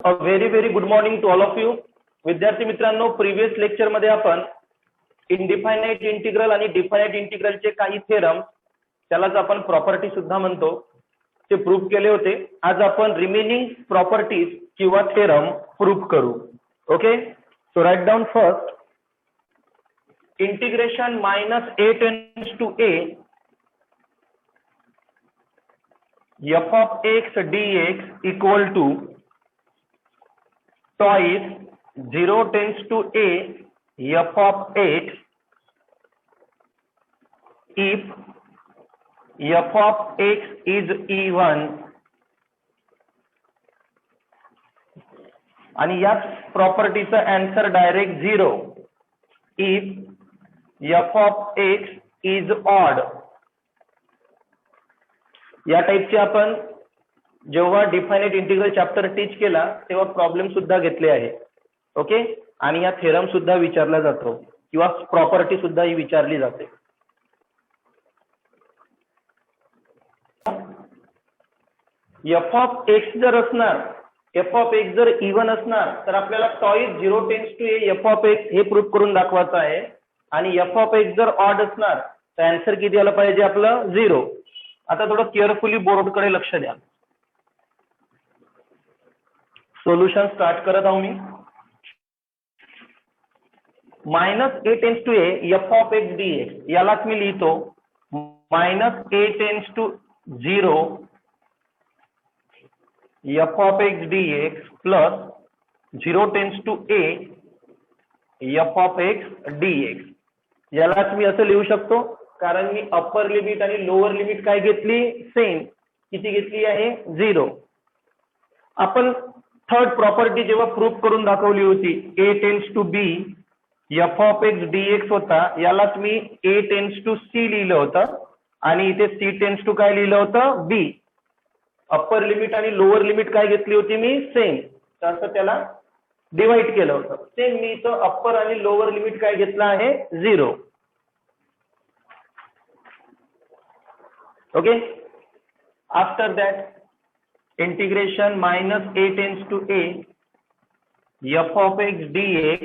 A very good morning to all of you. विद्यार्थी मित्रांनो, previous lecture मध्ये आपण इनडिफायनाइट इंटिग्रल आणि डिफायनाइट इंटिग्रलचे काही थेरम, त्यालाच आपण प्रॉपर्टी सुद्धा म्हणतो, ते प्रूव्ह केले होते. आज आपण रिमेनिंग प्रॉपर्टीज किंवा थेरम प्रूव्ह करू. Okay, so write down first integration -a tends to a f of x dx equal to twice 0 tends to a f of x if f of x is even आणि याच प्रॉपर्टीचा answer direct 0 if f of x is odd. या टाइपचे आपण जेव्हा definite integral chapter टीच केला तेव्हा problem सुद्धा घेतले आहे. ओके, आणि या थेरम सुद्धा विचारला जातो किंवा प्रॉपर्टी सुद्धा ही विचारली जाते. एफ ऑफ एक्स जर असणार, एफ ऑफ एक्स जर इव्हन असणार तर आपल्याला twice 0 tends to A F of x हे प्रूव्ह करून दाखवायचं आहे. आणि एफ ऑफ एक्स जर ऑड असणार तर आन्सर किती आला पाहिजे आपलं 0. आता थोडं केअरफुली बोर्ड कडे लक्ष द्या. सोल्युशन स्टार्ट करत आहो मी. -a tends to a f of x dx, यालाच मी लिहितो -a tends to 0 f of x dx plus 0 tends to a f of x dx. यालाच मी असं लिहू शकतो कारण मी अप्पर लिमिट आणि लोअर लिमिट काय घेतली, सेम. किती घेतली आहे, 0. आपण थर्ड प्रॉपर्टी जेव्हा प्रूव्ह करून दाखवली होती, a tends to b f of x dx होता, यालाच मी a टेंड्स टू c लिहिलं होतं आणि इथे c टेंड्स टू काय लिहिलं होतं, b. अप्पर लिमिट आणि लोअर लिमिट काय घेतली होती मी, सेम. तसं त्याला डिवाइड केलं होतं. सेम मी इथं अप्पर आणि लोअर लिमिट काय घेतलं आहे, 0. Okay, after that integration -a tends to a f of x dx,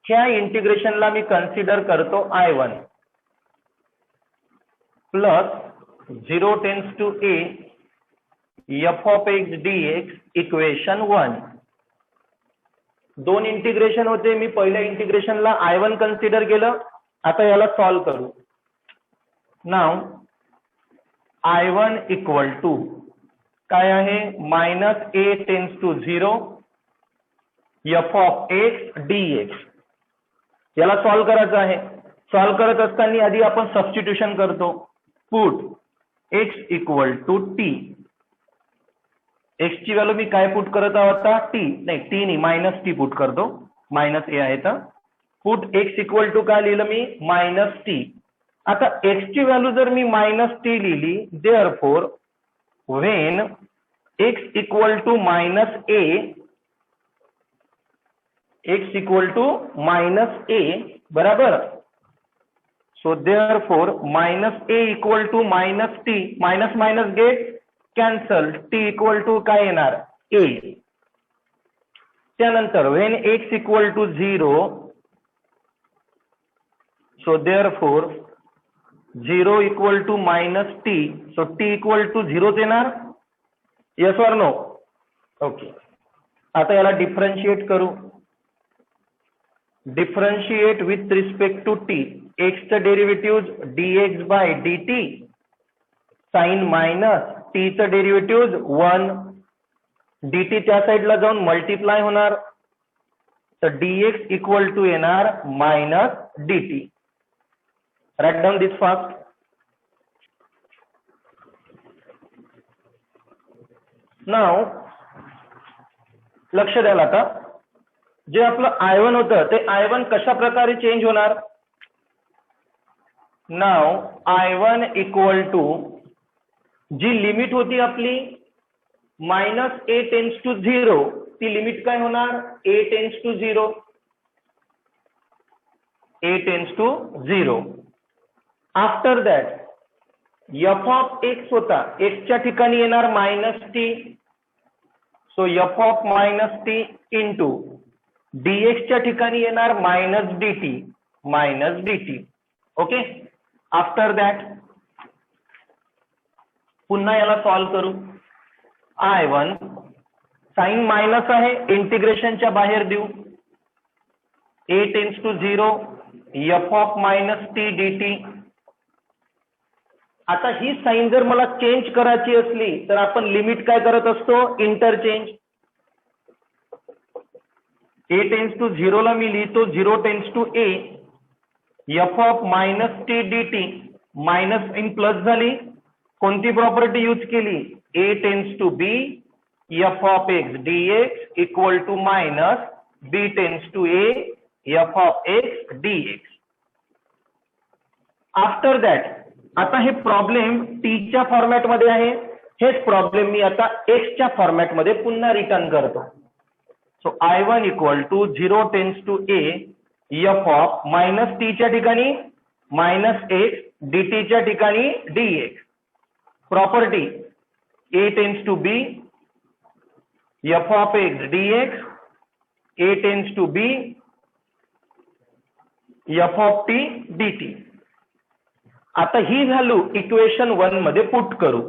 ह्या इंटिग्रेशनला मी कन्सिडर करतो I1 plus 0 tends to a f of x dx equation 1. दोन इंटिग्रेशन होते, मी पहिल्या इंटिग्रेशनला I1 कन्सिडर केलं. आता याला सॉल्व करू. नाव I1 इक्वल टू काय आहे, -a tends to 0 f of x dx. याला सॉल्व करायचं आहे. सॉल्व करत असताना आधी आपण सबस्टिट्यूशन करतो. Put x equal to t. x ची व्हॅल्यू मी काय पुट करत आहोत आता, t नाही, t नाही, -t पुट करतो. -a आहे तर पुट x इक्वल टू काय लिहिलं मी, -t. आता x ची व्हॅल्यू जर मी -t लिहिली, therefore when x equal to -a, x equal to -a, बराबर. So therefore -a equal to -t, minus minus get cancel, t equal to काय येणार, a. त्यानंतर when x equal to 0, so therefore 0 equal to -t, so t equal to 0 येणार. Yes or no? Okay, आता याला differentiate करू. Differentiate with respect to t. x चं derivative dx by dt, sign minus t चं derivative 1, dt त्या साइडला जाऊन multiply होणार, तर dx इक्वल टू येणार -dt. Write down this fast. Now लक्ष द्याल. आता जे आपलं I1 होतं ते I1 कशा प्रकारे चेंज होणार. नाव I1 इक्वल टू जी लिमिट होती आपली -a टेंड्स टू 0, ती लिमिट काय होणार, a tends to 0, a tends to 0. After that f of x होता, x च्या ठिकाणी येणार -t, so F of minus t into dx च्या ठिकाणी येणार minus dt. Okay. After that पुन्हा याला सॉल्व करू. I1 साइन मायनस आहे, इंटिग्रेशनच्या बाहेर देऊ. a tends to 0 f of minus t dt. आता ही साइन जर मला चेंज करायची असली तर आपण लिमिट काय करत असतो, इंटरचेंज. a टेन्स टू 0 ला मी लिहितो 0 tends to a f of minus t dt. Minus in plus झाली, कोणती प्रॉपर्टी यूज केली, a tends to b f of x dx equal to minus b tends to a f of x dx. After that आता हे problem T च्या format मध्ये आहे, हेच problem मी आता x च्या फॉर्मॅट मध्ये पुन्हा रिटर्न करतो. So I1 equal to 0 tends to a f of minus t च्या ठिकाणी मायनस x dt च्या ठिकाणी dx. Property a tends to b f of x dx, a tends to b f of t dt. आता ही value equation 1 मध्ये put करू.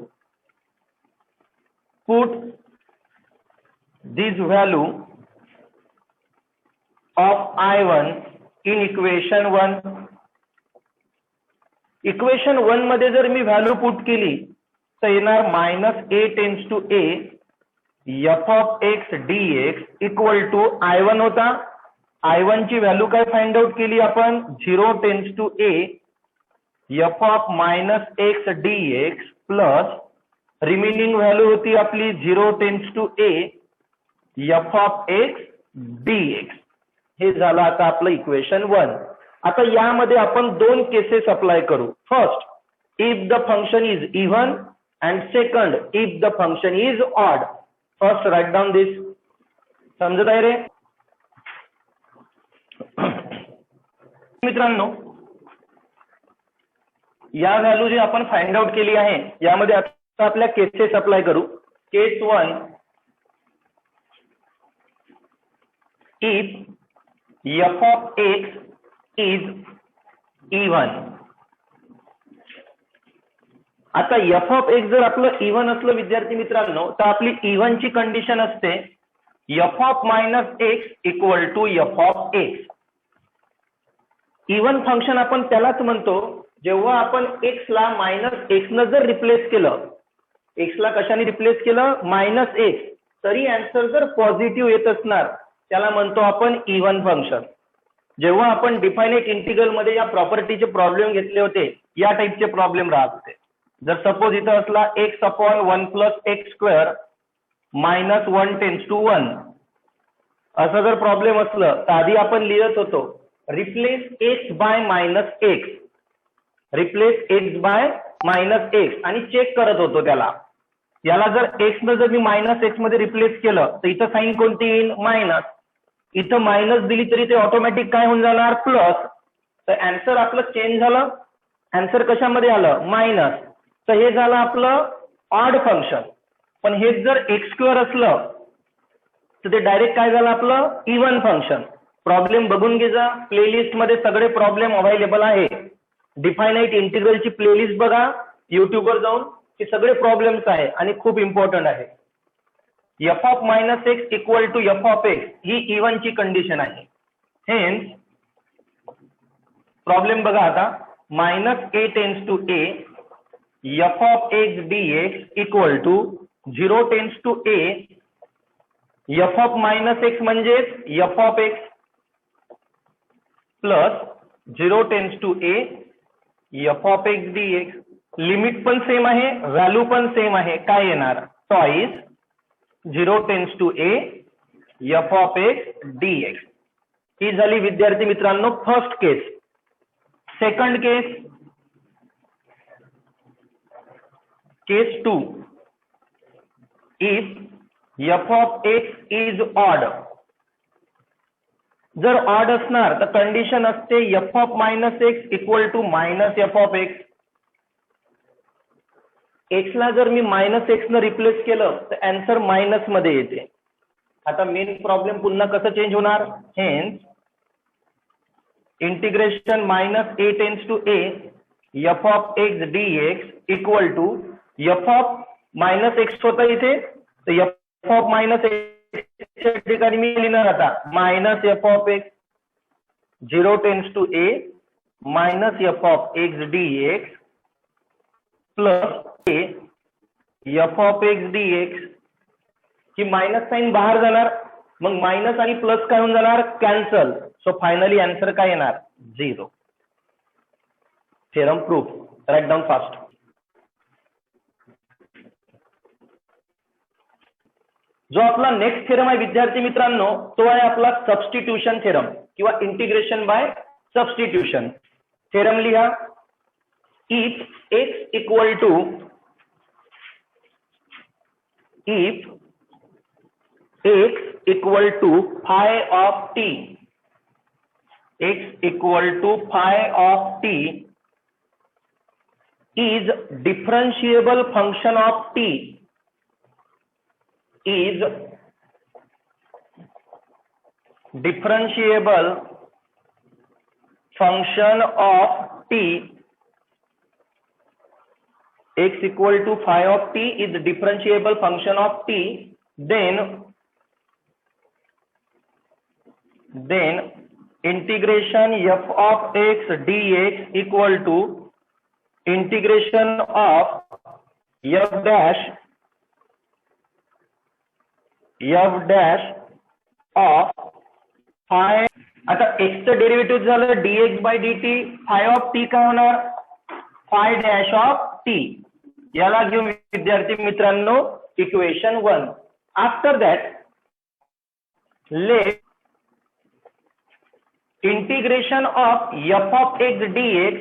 Put this value of I1 in equation 1. इक्वेशन 1 मध्ये जर मी value put केली तर येणार minus a tends to a f of x dx equal to I1 होता. I1 ची व्हॅल्यू काय फाइंड आउट केली आपण, 0 tends to a f of minus x dx plus remaining value होती आपली 0 tends to a f of x dx. हे झालं आता आपलं इक्वेशन 1. आता यामध्ये आपण दोन केसेस अप्लाय करू. First, if the function is even and second, if the function is odd. First write down this. समजत आहे रे मित्रांनो? या व्हॅल्यू जी आपण फाइंड आउट केली आहे यामध्ये आता आपल्या केसेस अप्लाय करू. केस 1, if F of X is even. आता एफ ऑफ एक्स जर आपलं इव्हन असलं विद्यार्थी मित्रांनो तर आपली इव्हन ची कंडिशन असते F of minus x equal to F of x. Even function आपण त्यालाच म्हणतो जेव्हा आपण एक्स ला मायनस एक्स न जर रिप्लेस केलं, एक्स ला कशाने रिप्लेस केलं, मायनस एक्स, तरी आन्सर जर पॉझिटिव्ह येत असणार त्याला म्हणतो आपण इव्हन फंक्शन. जेव्हा आपण डिफायनाइट इंटिग्रल मध्ये या प्रॉपर्टीचे प्रॉब्लेम घेतले होते या टाइपचे प्रॉब्लेम राहत होते. जर सपोज इथं असला x upon 1 plus x square minus 1 tends to 1 असं जर प्रॉब्लेम असलं तर आधी आपण लिहित होतो replace x bye minus x, replace x bye minus x आणि चेक करत होतो त्याला. याला जर एक्स न जर मी मायनस एक्स मध्ये रिप्लेस केलं तर इथं साईन कोणती येईल, मायनस. इथं मायनस दिली तरी ते ऑटोमॅटिक काय होऊन जाणार, प्लस. तर आन्सर आपलं चेंज झालं, आन्सर कशामध्ये आलं, मायनस. तर हे झालं आपलं ऑड फंक्शन. पण हे जर एक्स स्क्वेअर असलं तर ते डायरेक्ट काय झालं आपलं इव्हन फंक्शन. प्रॉब्लेम बघून घे जा, प्लेलिस्ट मध्ये सगळे प्रॉब्लेम अवेलेबल आहे. डिफायनाइट इंटिग्रलची प्लेलिस्ट बघा युट्यूबवर जाऊन, हे सगळे प्रॉब्लेम्स आहे आणि खूप इम्पॉर्टंट आहे. F of minus x equal to F of X ही इव्हन ची कंडिशन आहे. हेन्स प्रॉब्लेम बघा आता, minus A tends to A F of X DX equal to 0 tends to A F of minus X म्हणजेच F of x plus 0 tends to A F of X DX. Limit पण same आहे, value पण same आहे. काय येणार, choice 0 tends to A F of X DX. ही झाली विद्यार्थी मित्रांनो first case. Second case, case 2, if F of X is odd. जर ऑड असणार तर कंडिशन असते F of minus x equal to minus F of X. X ला जर मी मायनस एक्स न रिप्लेस केलं तर आन्सर मायनस मध्ये येते. आता मेन प्रॉब्लेम पुन्हा कसं चेंज होणार, hence integration minus A tends to A F of x D x equal to F of minus x होता इथे, तर एफ ऑफ मायनस एक्सच्या ठिकाणी मी लिहिणार आता minus F of x 0 tends to a minus F of x D x plus a F of x D x, की minus sign बाहेर जाणार, मग मायनस आणि प्लस काय होऊन जाणार, कॅन्सल. सो फायनली आन्सर काय येणार, 0. Theorem proof. Right down fast. जो आपला नेक्स्ट थेरम आहे विद्यार्थी मित्रांनो, तो आहे आपला सबस्टिट्यूशन थेरम किंवा इंटिग्रेशन बाय सबस्टिट्यूशन. थेरम लिहा. If x equal to x equal to phi of t, x equal to phi of t is differentiable function of t, is differentiable function of t, x equal to phi of t is differentiable function of t, then integration f of x dx equal to integration of f dash of phi. आता x चं derivative झालं dx by dt, phi of t काय होणार, phi dash of t. याला घेऊन विद्यार्थी मित्रांनो equation 1. After that let integration of F of x D x,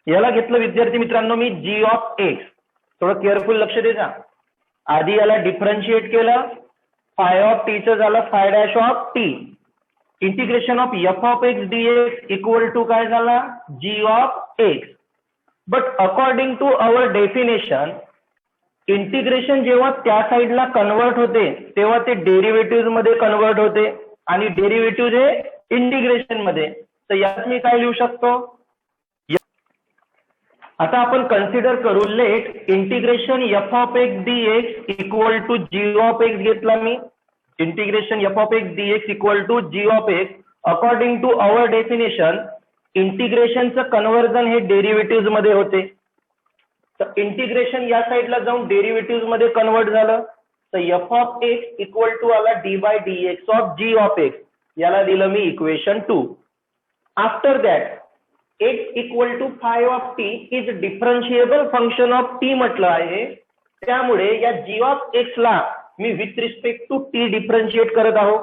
याला घेतलं विद्यार्थी मित्रांनो मी जी ऑफ एक्स. थोडं केअरफुल लक्ष द्या. आधी याला डिफरन्शिएट केलं, फाय ऑफ टी चं झालं phi dash of T. Integration of F of x D x equal to काय झाला, G of X. But according to our definition integration जेव्हा त्या साईडला कन्वर्ट होते तेव्हा ते डेरिव्हेटिव्ह मध्ये कन्वर्ट होते आणि डेरिव्हेटिव्ह हे इंटिग्रेशन मध्ये. तर यात मी काय लिहू शकतो, आता आपण कन्सिडर करू let integration F of x D x equal to G of X घेतला मी. Integration F of x D x equal to G of X. According to our definition इंटिग्रेशनचं कन्व्हर्जन हे डेरिव्हेटिव्ह मध्ये होते. तर इंटिग्रेशन या साईडला जाऊन डेरिव्हेटिव्ह मध्ये कन्वर्ट झालं, तर F of x equal to आला D by D x of G of X. याला दिलं मी equation 2. After that X equal to phi of T is differentiable function of T म्हटलं आहे. त्यामुळे या जी ऑफ एक्स ला मी with respect to T differentiate करत आहो.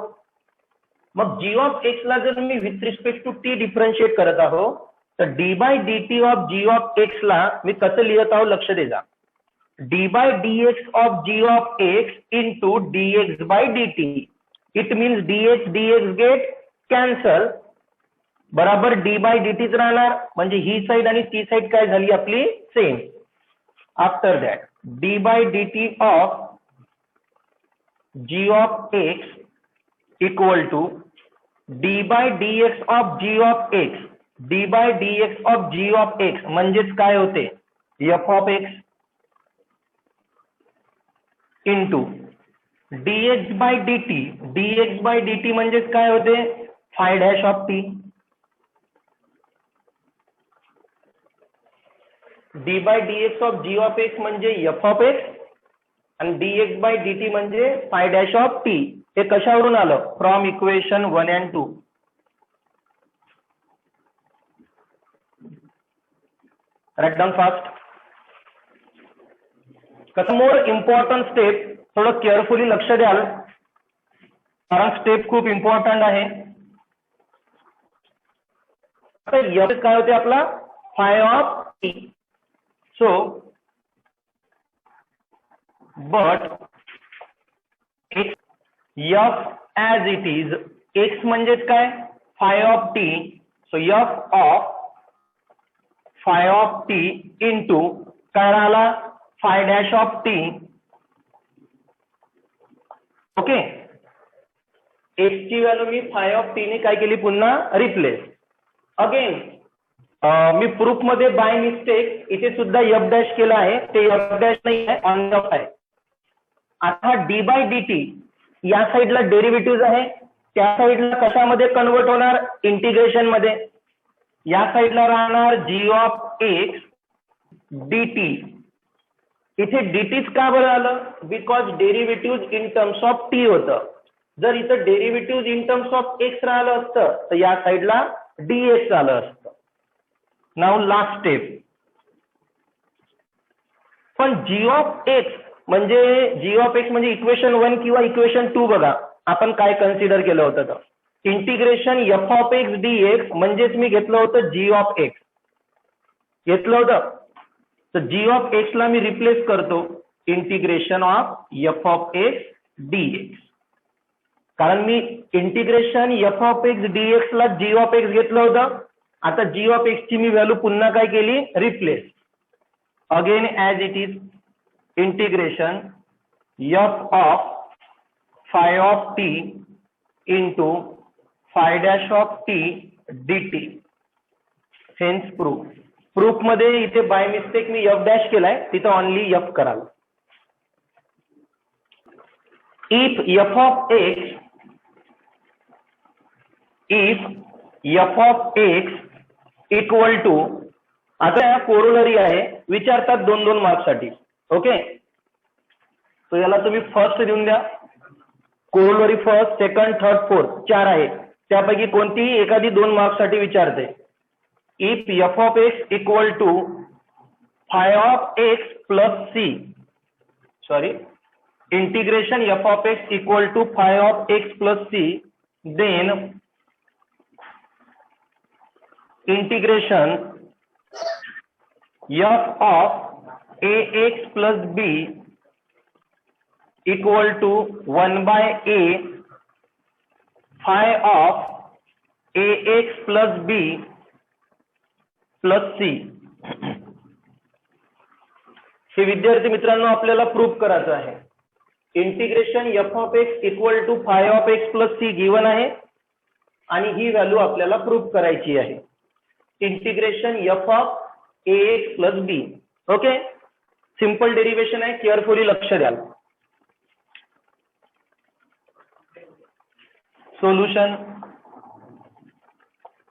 मग जी ऑफ एक्स ला जर मी with respect to T differentiate करत आहो तर D by d t of G of x ला मी कसं लिहित आहो लक्ष द्या. D by D x of G of x into d x by d t. It means dx get cancel, बराबर डी बाय डी टीच राहणार. म्हणजे ही साईड आणि ती साईड काय झाली आपली same. After that d by d t of G of x equal to d by D x of G of x. D by D x of G of x म्हणजेच काय होते, f of x into dx by dt. dx by dt म्हणजेच काय होते, phi dash of t. D by dx of G of x म्हणजे f of x आणि dx by dt म्हणजे five dash of t. हे कशावरून आलं, from equation 1 and 2. Write down fast. कसं मोर इम्पॉर्टंट स्टेप, थोडं केअरफुली लक्ष द्याल कारण स्टेप खूप इम्पॉर्टंट आहे. काय होते आपला phi of T. So but X F as it is. X म्हणजेच काय, phi of T. So F of phi of T into काय राहिला, phi dash of T. Okay. X ची व्हॅल्यू मी फाय ऑफ टी ने काय केली पुन्हा रिप्लेस. अगेन मी प्रूफ मध्ये बाय मिस्टेक इथे सुद्धा एफ डॅश केला आहे, ते एफ डॅश नाही आहे, ऑन ऑफ आहे. आता डी बाय डी टी या साईडला डेरिव्हेटिव्ह आहे, त्या साईडला कशामध्ये कन्वर्ट होणार, इंटिग्रेशन मध्ये. या साईडला राहणार जी ऑफ एक्स डी टी. इथे डीटीच का बरं आलं, because derivative in terms of T होतं. जर इथं derivative in terms of x राहिलं असतं तर या साईडला डीएक्स आलं असतं. नाव लास्ट स्टेप. पण जी ऑफ एक्स म्हणजे इक्वेशन 1 किंवा इक्वेशन 2 बघा आपण काय कन्सिडर केलं होतं तर integration F of x D x म्हणजेच मी घेतलं होतं जी ऑफ एक्स घेतलं होतं. तर जी ऑफ एक्स ला मी रिप्लेस करतो integration of F of x D X, कारण मी integration F of x D X ला जी ऑफ एक्स घेतलं होतं. आता जी ऑफ एक्स ची मी व्हॅल्यू पुन्हा काय केली, replace. Again as it is integration F of phi of T into phi dash of t d t. Hence proof. Proof मध्ये इथे बाय मिस्टेक मी एफ डॅश केलाय, तिथं ऑनली एफ कराल. If F of x equal to, आता या corollary आहे, विचारतात 2-2 मार्क्ससाठी. ओके, तो याला तुम्ही फर्स्ट देऊन द्या. Corollary first, second, third, fourth 4 आहे, त्यापैकी कोणतीही एखादी 2 मार्क्ससाठी विचारते. If F of x equal to phi of x plus c, sorry, integration F of x equal to phi of x plus c, then integration F of A x plus b equal to 1/a phi of A x plus b plus c. हे विद्यार्थी मित्रांनो आपल्याला proof करायचं आहे. Integration F of x equal to phi of x plus c given आहे आणि ही value आपल्याला प्रूफ करायची आहे. Integration F of A x plus b. Okay, simple derivation आहे, केअरफुली लक्ष द्याल. Solution.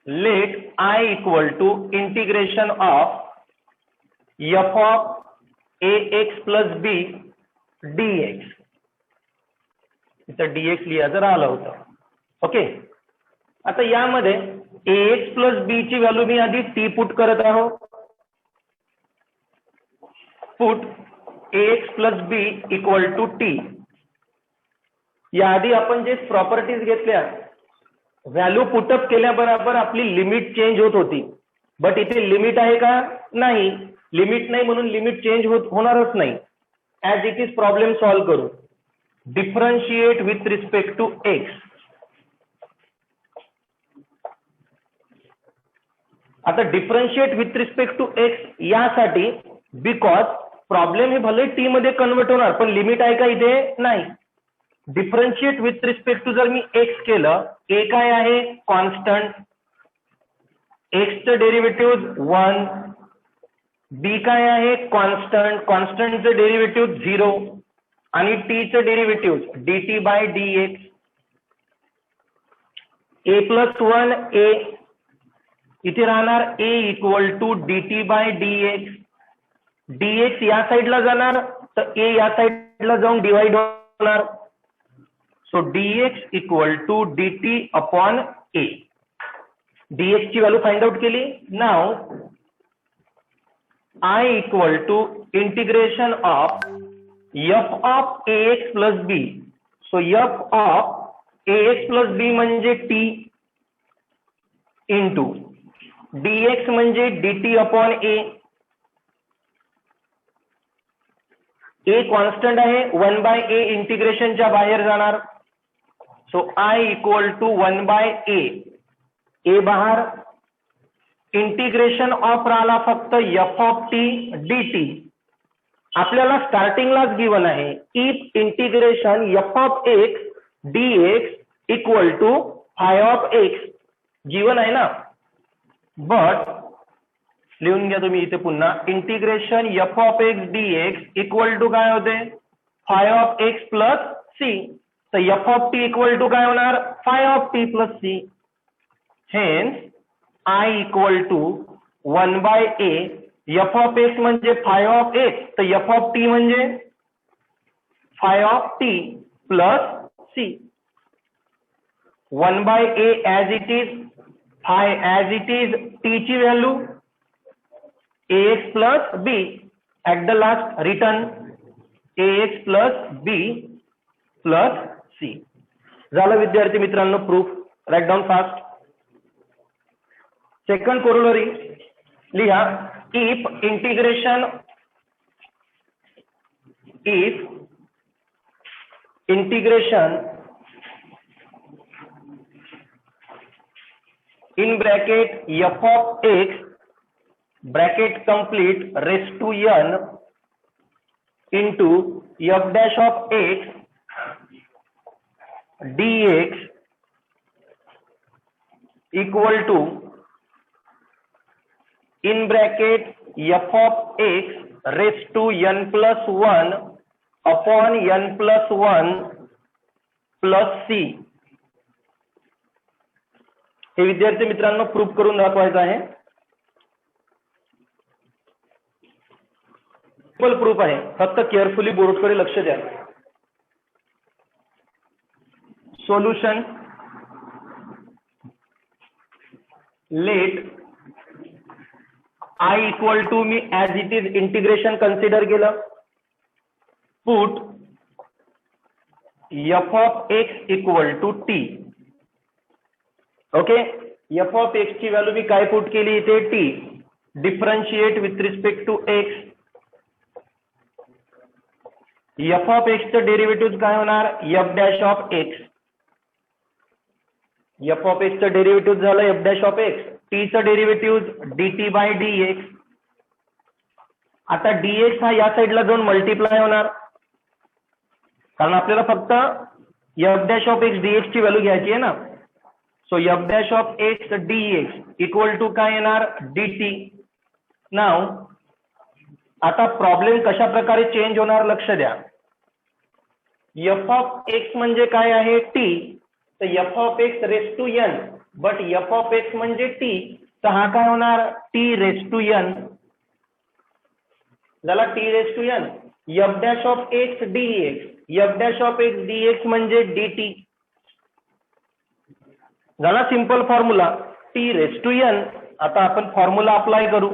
Let I equal to integration of F of A x plus b d x. इथं dx लिहायचं राहिलं होतं. ओके, आता यामध्ये ए एक्स प्लस बी ची व्हॅल्यू मी आधी टी पुट करत आहो. Put a x plus b equal to t. याआधी आपण जे प्रॉपर्टीज घेतल्या, व्हॅल्यू पुटअप केल्याबरोबर आपली लिमिट चेंज होत होती, बट इथे लिमिट आहे का, नाही. लिमिट नाही म्हणून लिमिट चेंज होणारच नाही. As it is problem solve करू. Differentiate with respect to X. आता differentiate with respect to X यासाठी, बिकॉज प्रॉब्लेम हे भले टी मध्ये कन्वर्ट होणार पण लिमिट आहे का इथे, नाही. डिफरन्शिएट विथ रिस्पेक्ट टू जर मी एक्स केलं, ए काय आहे, कॉन्स्टंट, एक्सचं डेरिव्हेटिव्ह 1, बी काय आहे, कॉन्स्टंट, कॉन्स्टंटचं डेरिव्हेटिव्ह 0 आणि टीचं derivative dt by dx. A plus 1 A, इथे राहणार A equal to dt by dx. dx या साईडला जाणार तर ए या साईडला जाऊन डिवाइड होणार. So dx equal to dt upon a. dx ची व्हॅल्यू फाइंड आउट केली. नाव I equal to integration of F of A x plus B. So F of A x plus B म्हणजे टी इंटू dx म्हणजे dt upon a. a constant आहे, 1/a इंटिग्रेशनच्या बाहेर जाणार. So I equal to 1/a. a बाहेर. Integration of राहिला फक्त F of T dt. आपल्याला स्टार्टिंगलाच गिवन आहे, if integration F of x dx equal to phi of X given आहे ना, बट लिहून घ्या तुम्ही इथे पुन्हा integration F of x D x equal to काय होते phi of x plus C. तर F of T equal to काय होणार phi of T plus C. Hence I equal to 1/a F of x म्हणजे phi of X, तर F of T म्हणजे phi of T plus C. 1/a as it is phi as it is t ची value ax plus b at the last return ax plus b plus c. झालं विद्यार्थी मित्रांनो proof. Right down fast. Second corollary लिहा. If integration in bracket f of x bracket complete raised to n into f dash of x dx equal to in bracket f of x raised to n plus 1 upon n plus 1 plus c. हे विद्यार्थी मित्रांनो proof करून दाखवायचं आहे. Simple proof आहे, फक्त carefully बोर्डकडे लक्ष द्या. Solution. Let I equal to मी as it is integration consider केलं. Put f of x equal to t. Okay, f of x ची व्हॅल्यू मी काय पुट केली इथे t. Differentiate with respect to x. F of एक्सचं derivative काय होणार f dash of x. F of एक्सचं डेरिव्हेटिव्ह झालं एफ डॅश ऑफ एक्स. टीचं डेरिव्हेटिव्ह dt बाय dx. आता dx हा या साईडला जाऊन मल्टिप्लाय होणार, कारण आपल्याला फक्त f dash of x dx ची व्हॅल्यू घ्यायची आहे ना. So f dash of x dx equal to काय येणार dt. नाव आता प्रॉब्लेम कशा प्रकारे चेंज होणार लक्ष द्या. एफ ऑफ एक्स म्हणजे काय आहे टी, तर F of x raise to n, but f of x म्हणजे टी, तर हा काय होणार टी रेस टू एन. झाला t raise to n. F dash of x dx, f dash of x dx म्हणजे dt. झाला simple formula t raise to n. आता आपण फॉर्म्युला अप्लाय करू.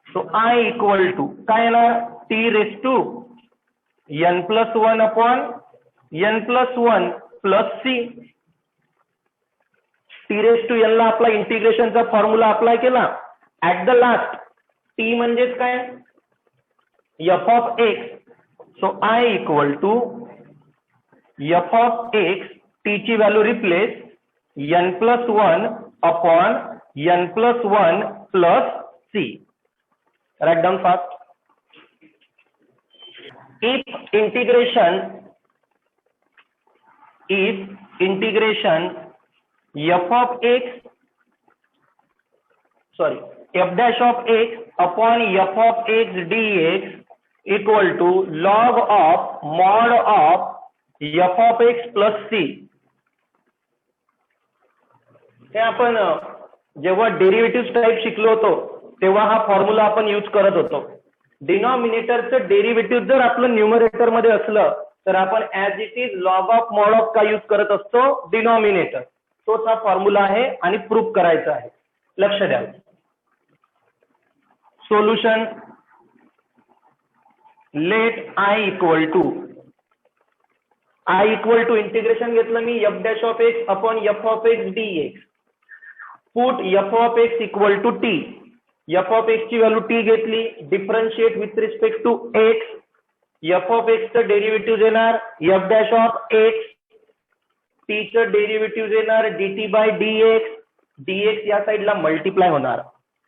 सो आय इक्वल टू काय येणार t raise to n plus 1 upon n plus 1 plus C. T raise to n ला आपला इंटिग्रेशनचा फॉर्म्युला अप्लाय केला. ऍट द लास्ट टी म्हणजेच काय f of x. So I equal to F of x t ची value replace n plus 1 upon n plus 1 plus c. Write down fast. If integration f of x f dash of x upon f of x dx equal to log of mod of f of x plus c. हे आपण जेव्हा derivative type शिकलो होतो तेव्हा हा formula आपण use करत होतो. डिनॉमिनेटरचं डेरिव्हेटिव्ह जर आपलं न्यूमरेटर मध्ये असलं तर आपण as it is log of mod of का यूज करत असतो डिनॉमिनेटर. तोच हा फॉर्म्युला आहे आणि प्रूफ करायचा आहे. लक्ष द्या. Solution. Let I equal to integration घेतलं मी f dash of x upon f of x dx. Put f of x equal to t. F of x ची व्हॅल्यू टी घेतली. Differentiate with respect to x. F of एक्सचं derivative येणार f dash of x. टीचं derivative येणार dt by dx. dx या साईडला multiply होणार.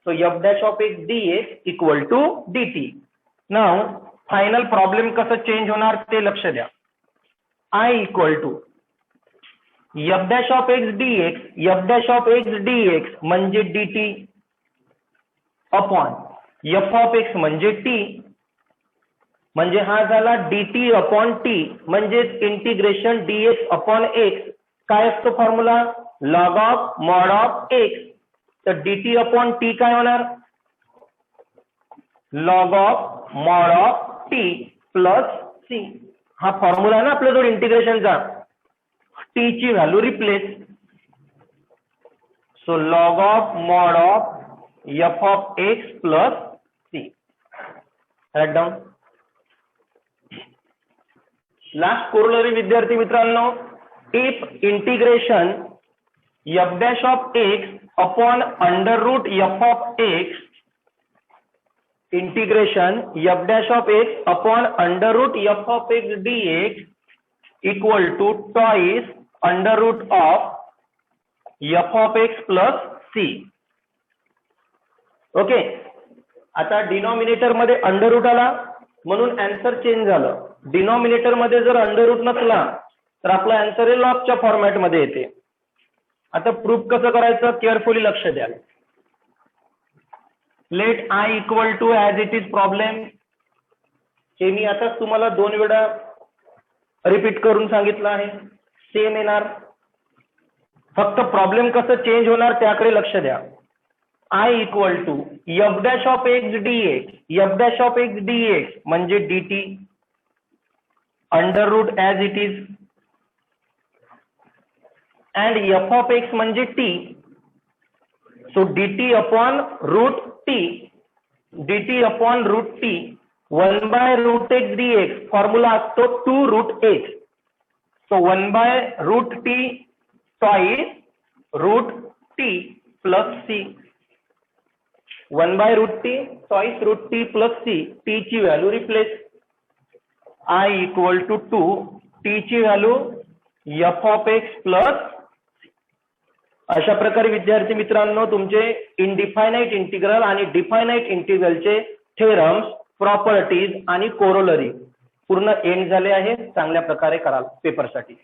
So f dash of x dx equal to dt. Now final problem कसं change होणार ते लक्ष द्या. I equal to F dash of x dx म्हणजे dt upon f of x म्हणजे t, म्हणजे हा झाला dt अपॉन t, म्हणजे इंटिग्रेशन dx अपॉन x. काय असतो formula? Log of mod of x. तर dt अपॉन t काय होणार? Log of mod of t plus c. हा फॉर्म्युला आहे ना आपल्याजवळ इंटिग्रेशनचा. t ची value replace. So log of mod of f of x plus c. Write down. Last corollary विद्यार्थी मित्रांनो, if integration f dash of x upon under root f of x, integration f dash of x upon under root f of x dx equal to twice under root of f of x plus c. Okay, आता denominator मध्ये under root आला म्हणून answer change झालं. Denominator मध्ये जर under route नसला तर आपला आन्सर हे लॉगच्या फॉर्मॅट मध्ये येते. आता प्रूफ कसं करायचं केअरफुली लक्ष द्या. Let I equal to as it is problem. हे मी आता तुम्हाला 2 वेळा रिपीट करून सांगितलं आहे. सेम येणार, फक्त प्रॉब्लेम कसं चेंज होणार त्याकडे लक्ष द्या. I equal to F dash of x dx म्हणजे dt under root as it is, and F of x म्हणजे t. So dt upon root t 1 by root x dx. Formula असतो 2 root x. So 1 by root t twice root t plus c. 1 by root t twice root t plus c. t ची value replace. I equal to 2, t ची value f of x plus. अशा प्रकारे विद्यार्थी मित्रांनो तुमचे इनडिफायनाइट integral आणि definite इंटिग्रलचे theorems, properties आणि कोरोलरी पूर्ण एंड झाले आहे. चांगल्या प्रकारे कराल पेपरसाठी.